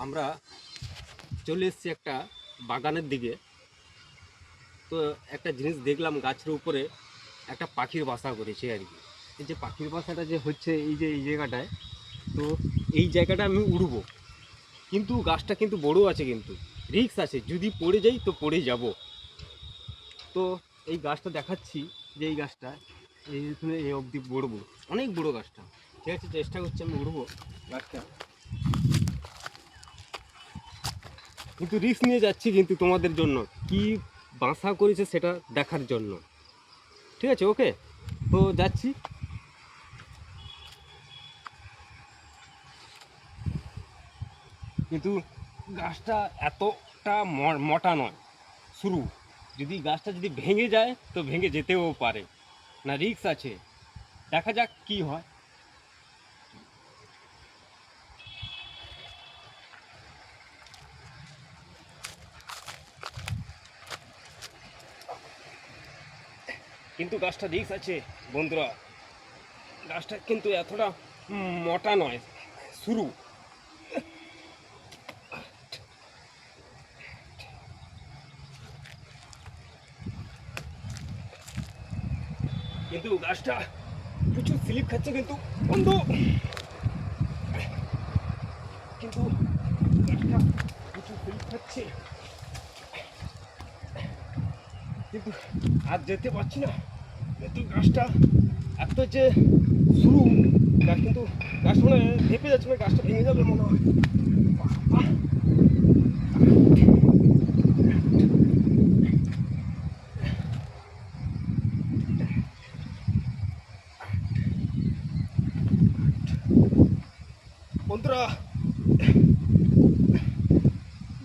আমরা চলে এসেছি একটা বাগানের দিকে। তো একটা জিনিস দেখলাম, গাছের উপরে একটা পাখির বাসা করেছে আর কি। এই যে পাখির বাসাটা যে হচ্ছে এই যে এই জায়গাটায়, তো এই জায়গাটা আমি উড়বো, কিন্তু গাছটা কিন্তু বড় আছে, কিন্তু রিস্ক আছে, যদি পড়ে যাই তো পড়ে যাব। তো এই গাছটা দেখাচ্ছি, যে এই গাছটা এইখানে এই অবধি বড়বো, অনেক বড় গাছটা। ঠিক আছে, চেষ্টা করছি আমি উড়বো গাছটা, কিন্তু রিস্ক নিয়ে যাচ্ছি, কিন্তু তোমাদের জন্য কি বাসা করেছে সেটা দেখার জন্য। ঠিক আছে, ওকে, তো যাচ্ছি। কিন্তু গাছটা এতটা মোটা নয়, শুরু, যদি গাছটা যদি ভেঙে যায় তো ভেঙে যেতেও পারে, না রিস্ক আছে, দেখা যাক কি হয়। কিন্তু গাছটা রিস্ক আছে বন্ধুরা, গাছটা কিন্তু এতটা মোটা নয়, শুরু। কিন্তু গাছটা প্রচুর স্লিপ খাচ্ছে কিন্তু বন্ধু, কিন্তু গাছটা প্রচুর স্লিপ খাচ্ছে, কিন্তু আর যেতে পারছি না। কিন্তু গাছটা এত যে শুরু, গাছ কিন্তু গাছ মানে ভেপে যাচ্ছে, মানে গাছটা ভেঙে যাবে মনে হয়। বাহ! বন্ধুরা,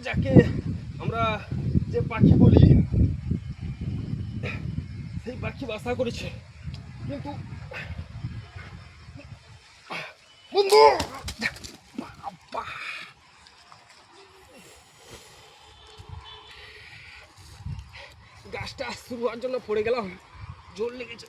যাকে আমরা যে পাখি বলি, সেই পাখি বাসা করেছে, কিন্তু বন্ধু গাছটা শুরু হওয়ার জন্য পড়ে গেলাম, জোর লেগেছে।